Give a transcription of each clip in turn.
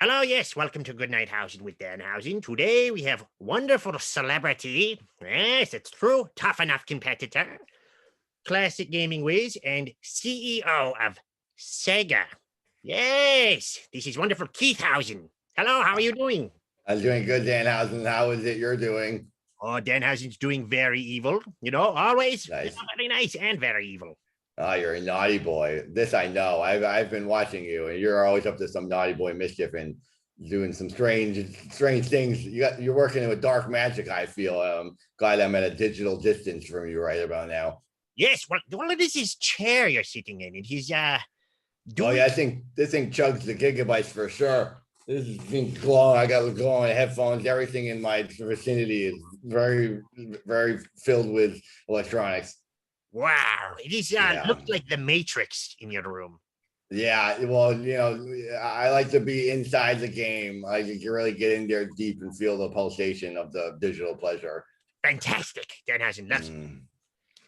Hello, yes, welcome to Goodnighthausen with Danhausen. Today we have wonderful celebrity, yes, it's true, tough enough competitor, classic gaming whiz, and CEO of Sega. Yes, this is wonderful Keithhausen. Hello, how are you doing? I'm doing good, Danhausen. How is it you're doing? Oh, Danhausen's doing very evil, always Nice. very nice and very evil. Oh, you're a naughty boy. This I know. I've been watching you, and you're always up to some naughty boy mischief and doing some strange things. You're working with dark magic. I feel. Glad I'm at a digital distance from you right about now. Yes, well, it is his chair you're sitting in, and he's Oh doing. yeah, I think this thing chugs the gigabytes for sure. This is thing glowing. I got glowing headphones. Everything in my vicinity is very filled with electronics. Wow, it is Yeah. looks like the Matrix in your room. Yeah, well, I like to be inside the game. I can really get in there deep and feel the pulsation of the digital pleasure. Fantastic, Danhausen.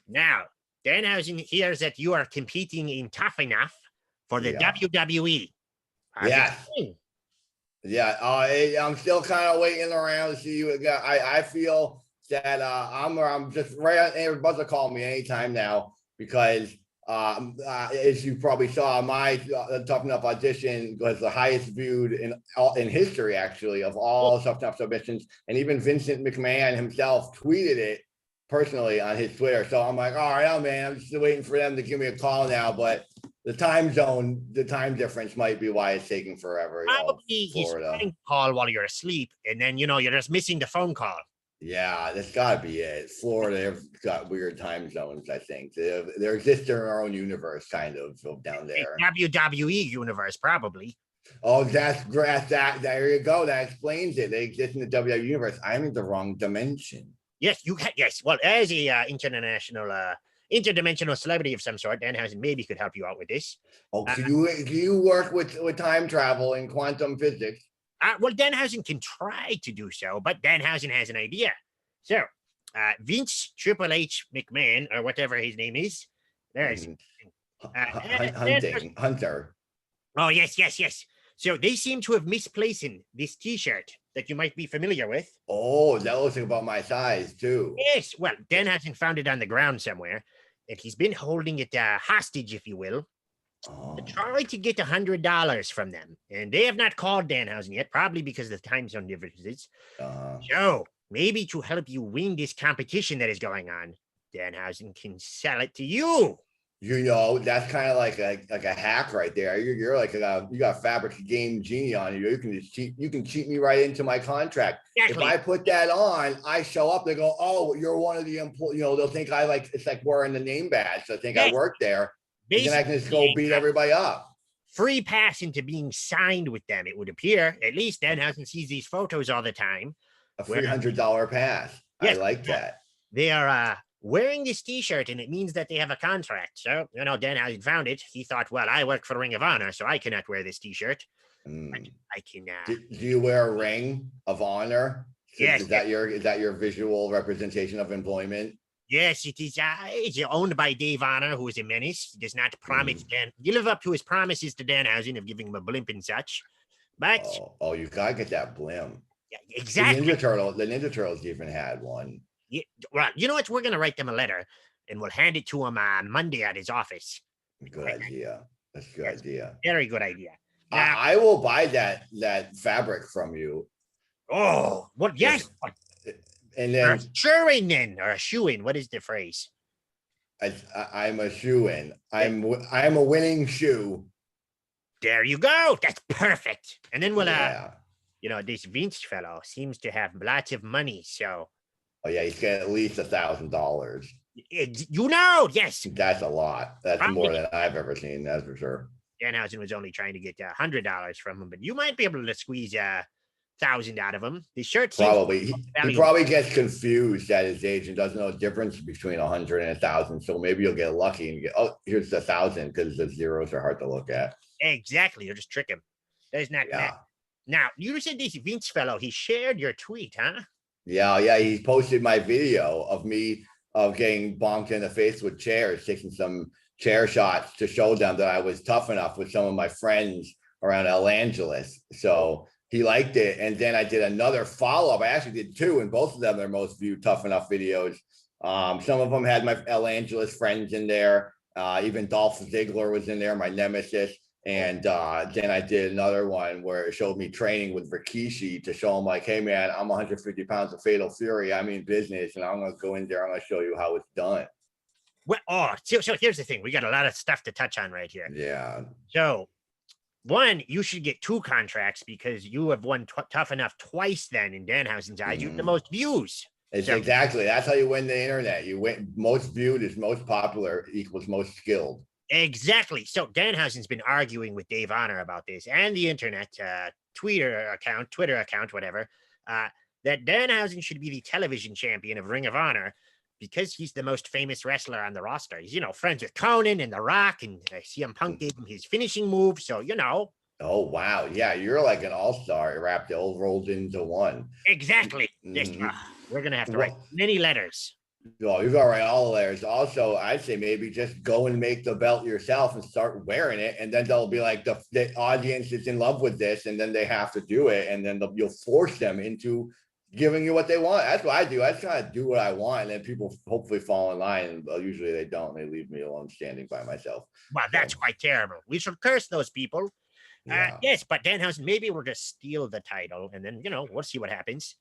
Now, Danhausen hears that you are competing in Tough Enough for the Yeah. WWE. Yeah. Yeah, I'm still kind of waiting around to see what got. I feel that I'm just right. Everybody's to call me anytime now because as you probably saw, my Tough Enough audition was the highest viewed in history, actually, of all Tough Enough submissions. And even Vincent McMahon himself tweeted it personally on his Twitter. So I'm like, all right, man, I'm just waiting for them to give me a call now. But the time difference might be why it's taking forever. Probably he's trying to call while you're asleep, and then you're just missing the phone call. Yeah, that's got to be it. Florida, they've got weird time zones. I think they're existing in our own universe, kind of down there. WWE universe, probably. Oh, that's great. There you go. That explains it. They exist in the WWE universe. I'm in the wrong dimension. Yes, yes. Well, as a interdimensional celebrity of some sort, Danhausen maybe could help you out with this. Oh, do you work with time travel and quantum physics? Well, Danhausen can try to do so, but Danhausen has an idea. So, Vince Triple H McMahon, or whatever his name is, there's Hunter. Oh, yes. So they seem to have misplaced this T-shirt that you might be familiar with. Oh, that looks like about my size too. Yes, well, Danhausen found it on the ground somewhere, and he's been holding it hostage, if you will. Oh. Try to get $100 from them, and they have not called Danhausen yet, probably because of the time zone differences. So maybe to help you win this competition that is going on, Danhausen can sell it to you. That's kind of like a hack right there. You're like you got Fabric Game Genie on you. You can cheat me right into my contract. Exactly. If I put that on, I show up. They go, "Oh, you're one of the employees." They'll think it's like wearing the name badge. So I think I work there. Basically, and then I can just go beat everybody up. Free pass into being signed with them, it would appear. At least Danhausen sees these photos all the time. A $300 pass. Yes, I like that. They are wearing this T-shirt, and it means that they have a contract. So, Danhausen found it. He thought, well, I work for Ring of Honor, so I cannot wear this T-shirt. I can. Do you wear a Ring of Honor? Yes. Is that your visual representation of employment? Yes, it is. It's owned by Dave Honor, who is a menace. He does not promise Dan. You live up to his promises to Danhausen of giving him a blimp and such. But you gotta get that blimp. Yeah, exactly. The Ninja Turtles even had one. Yeah, well, you know what? We're gonna write them a letter, and we'll hand it to him on Monday at his office. Good idea. That's a good idea. Very good idea. Now, I will buy that fabric from you. Oh, well, yes. And then a shoe-in. What is the phrase? I'm a shoe-in. I'm a winning shoe. There you go. That's perfect. And then we'll this Vince fellow seems to have lots of money, so. Oh yeah, he's got at least $1,000. Yes. That's a lot. That's probably more than I've ever seen. That's for sure. Danhausen was only trying to get $100 from him, but you might be able to squeeze $1,000 out of him. The shirt probably he probably gets confused at his age and doesn't know the difference between 100 and 1,000. So maybe you'll get lucky and get here's 1,000 because the zeros are hard to look at. Exactly, you'll just trick him. There's not that. Now you said this Vince fellow. He shared your tweet, huh? Yeah. He posted my video of me getting bonked in the face with chairs, taking some chair shots to show them that I was tough enough with some of my friends around El Angeles. So he liked it. And then I did another follow-up. I actually did 2, and both of them are most viewed Tough Enough videos. Some of them had my El Angeles friends in there. Even Dolph Ziggler was in there, my nemesis. And then I did another one where it showed me training with Rikishi to show him like, hey man, I'm 150 pounds of Fatal Fury. I'm in business and I'm going to go in there. I'm going to show you how it's done. Well, so here's the thing. We got a lot of stuff to touch on right here. Yeah. So one, you should get 2 contracts because you have won Tough Enough twice then in Danhausen's eyes. You have the most views. It's exactly. That's how you win the internet. You win most viewed is most popular equals most skilled. Exactly. So Danhausen's been arguing with Dave Honor about this and the internet, Twitter account, whatever, that Danhausen should be the television champion of Ring of Honor because he's the most famous wrestler on the roster. He's, friends with Conan and The Rock, and CM Punk gave him his finishing move. So, Oh, wow. Yeah, you're like an all-star wrapped all rolled into one. Exactly. We're going to have to write many letters. Oh, you've got to write all the letters. Also, I'd say maybe just go and make the belt yourself and start wearing it. And then they'll be like, the audience is in love with this. And then they have to do it. And then you'll force them into giving you what they want. That's what I do. I try to do what I want. And then people hopefully fall in line. And usually they don't. They leave me alone standing by myself. Well, that's quite terrible. We should curse those people. Yeah. Yes, but Danhausen, maybe we're going to steal the title. And then, we'll see what happens.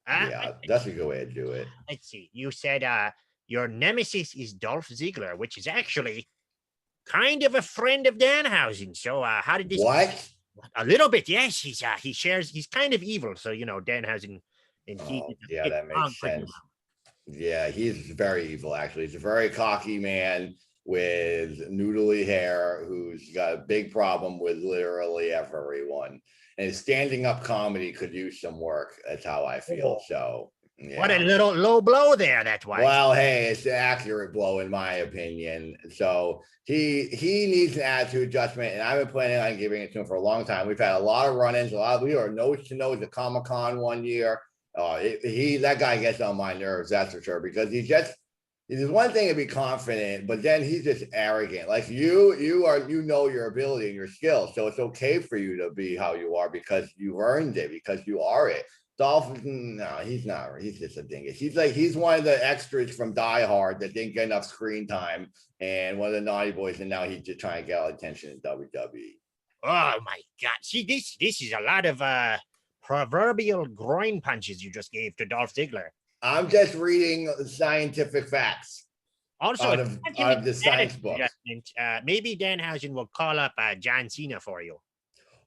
Yeah, that's a good way to do it. Let's see. You said your nemesis is Dolph Ziggler, which is actually kind of a friend of Danhausen. So how did this? What? A little bit, yes. He's kind of evil. So Danhausen and yeah, that makes sense. Yeah, he's very evil. Actually, he's a very cocky man with noodly hair who's got a big problem with literally everyone. And standing up comedy could use some work. That's how I feel. So, yeah. What a little low blow there. That's why. Well, hey, it's an accurate blow in my opinion. So he needs an attitude adjustment, and I've been planning on giving it to him for a long time. We've had a lot of run-ins. We are nose to nose at Comic-Con one year. That guy gets on my nerves, that's for sure, because there's one thing to be confident, but then he's just arrogant. Like you know your ability and your skill. So it's okay for you to be how you are because you earned it, because you are it. Dolph, no, he's not. He's just a dingus. He's one of the extras from Die Hard that didn't get enough screen time and one of the naughty boys, and now he's just trying to get all attention in WWE. Oh my God. See, this is a lot of proverbial groin punches you just gave to Dolph Ziggler. I'm just reading scientific facts. Also, out of the science book. Maybe Danhausen will call up John Cena for you.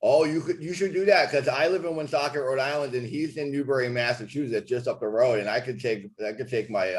Oh, you should do that, because I live in Woonsocket, Rhode Island, and he's in Newbury, Massachusetts, just up the road, and I could take my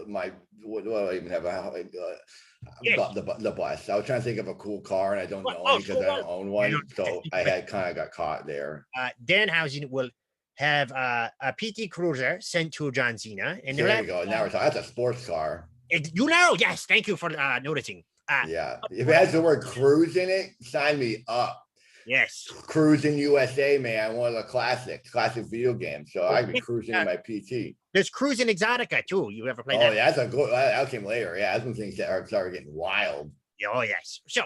my what do I even have the bus. I was trying to think of a cool car, and I don't know any because I don't own one, so I had kind of got caught there. Danhausen will have a PT Cruiser sent to John Cena. And there you go. Now we're talking. That's a sports car. Yes. Thank you for noticing. Yeah. If it has the word cruise in it, sign me up. Yes. Cruising USA, man. One of the classic video games. So I'd be cruising in my PT. There's Cruising Exotica too. You ever played that? Oh, yeah, that's a good. That came later. Yeah, that's when things started getting wild. Oh, yes. So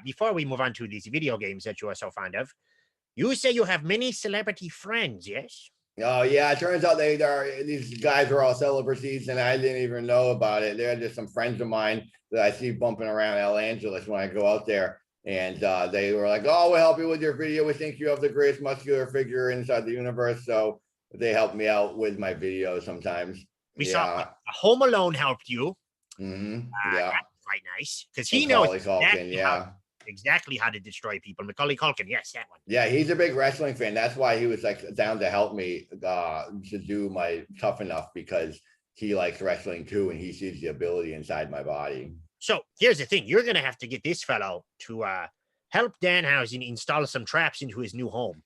before we move on to these video games that you are so fond of, you say you have many celebrity friends, yes? Oh, yeah. It turns out these guys are all celebrities, and I didn't even know about it. They're just some friends of mine that I see bumping around Los Angeles when I go out there. And they were like, oh, we'll help you with your video. We think you have the greatest muscular figure inside the universe. So they help me out with my videos sometimes. We saw Home Alone helped you. Mm-hmm. Yeah. That's quite nice. Because he knows exactly how to destroy people. Macaulay Culkin, yes, that one. Yeah, he's a big wrestling fan. That's why he was like down to help me to do my Tough Enough, because he likes wrestling too, and he sees the ability inside my body. So here's the thing. You're going to have to get this fellow to help Danhausen install some traps into his new home.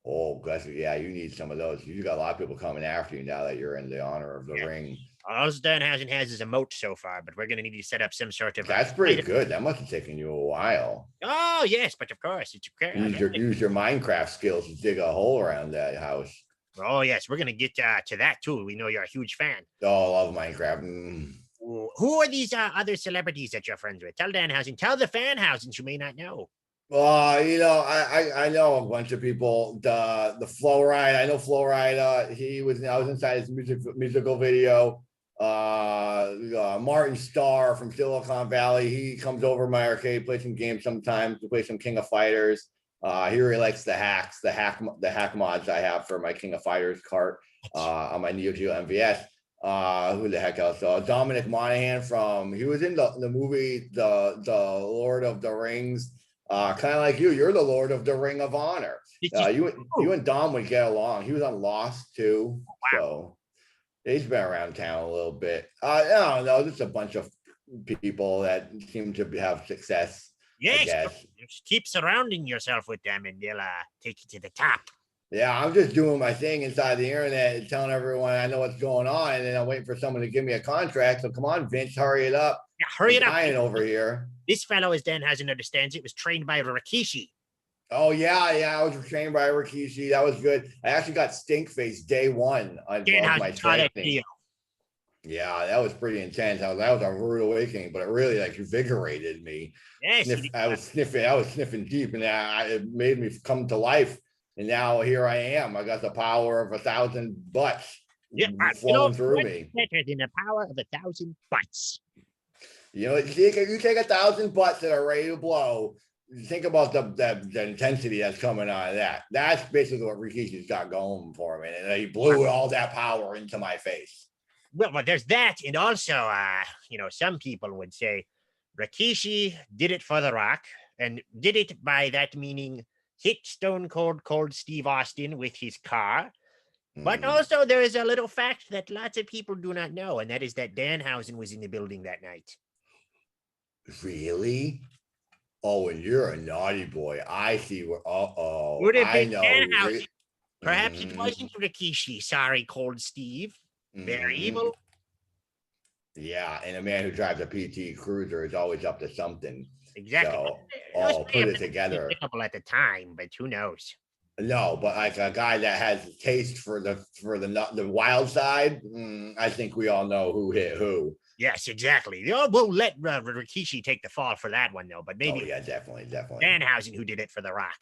Oh, yeah, you need some of those. You got a lot of people coming after you now that you're in the honor of the ring. All Danhausen has is a moat so far, but we're going to need to set up some sort of... That's pretty good. That must have taken you a while. Oh, yes, but of course. Use your Minecraft skills to dig a hole around that house. Oh, yes, we're going to get to that, too. We know you're a huge fan. Oh, I love Minecraft. Who are these other celebrities that you're friends with? Tell Danhausen. Tell the Fanhausens you may not know. Well, I know a bunch of people. The Flow Ride, I know Flow Ride. I was inside his musical video. Martin Starr from Silicon Valley. He comes over my arcade, plays some games sometimes to play some King of Fighters. He really likes the hack mods I have for my King of Fighters cart on my Neo Geo MVS. Who the heck else? Dominic Monaghan he was in the movie the Lord of the Rings. Kind of like you're the Lord of the Ring of Honor. You and Dom would get along. He was on Lost too. Wow. So he's been around town a little bit. I don't know, just a bunch of people that seem to have success. Yes, just keep surrounding yourself with them and they'll take you to the top. Yeah, I'm just doing my thing inside the internet and telling everyone I know what's going on, and then I'm waiting for someone to give me a contract. So come on, Vince, hurry it up. Yeah, hurry it up. Over here. This fellow, as Danhausen understands it, was trained by Rikishi. Oh, yeah, I was trained by Rikishi. That was good. I actually got stink face day one of my training. Yeah, that was pretty intense. That was a rude awakening, but it really invigorated me. Yes, I was sniffing deep, and it made me come to life. And now here I am. I got the power of 1,000 butts flowing through me. Better than the power of 1,000 butts. You take 1,000 butts that are ready to blow. Think about the intensity that's coming out of that. That's basically what Rikishi's got going for him, and he blew all that power into my face. Well, there's that, and also, some people would say Rikishi did it for The Rock, and did it by that meaning hit Stone Cold Steve Austin with his car. But also there is a little fact that lots of people do not know, and that is that Danhausen was in the building that night. Really? Oh, and you're a naughty boy. I see where, Would it be Danhausen? Perhaps it wasn't Rikishi. Sorry, Cold Steve. Very evil. Yeah, and a man who drives a PT Cruiser is always up to something. Exactly. So, put it together. At the time, but who knows? No, but like a guy that has a taste for the wild side, I think we all know who hit who. Yes, exactly. We'll let Rikishi take the fall for that one, though. But maybe, yeah, definitely. Danhausen, who did it for The Rock.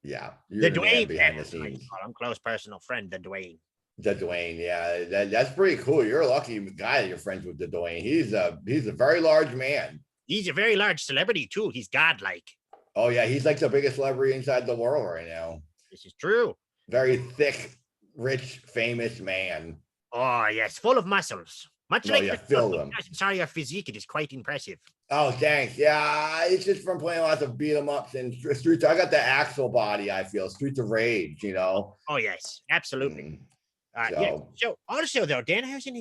Yeah, the Dwayne behind the scenes. I'm close personal friend, the Dwayne. The Dwayne, yeah, that's pretty cool. You're a lucky guy that you're friends with the Dwayne. He's a very large man. He's a very large celebrity too. He's godlike. Oh yeah, he's like the biggest celebrity inside the world right now. This is true. Very thick, rich, famous man. Oh yes, full of muscles. Much like sorry, your physique, it is quite impressive. Oh, thanks. Yeah, it's just from playing lots of beat 'em ups and streets. I got the Axel body. I feel Streets of Rage. Oh yes, absolutely. So also though, Danhausen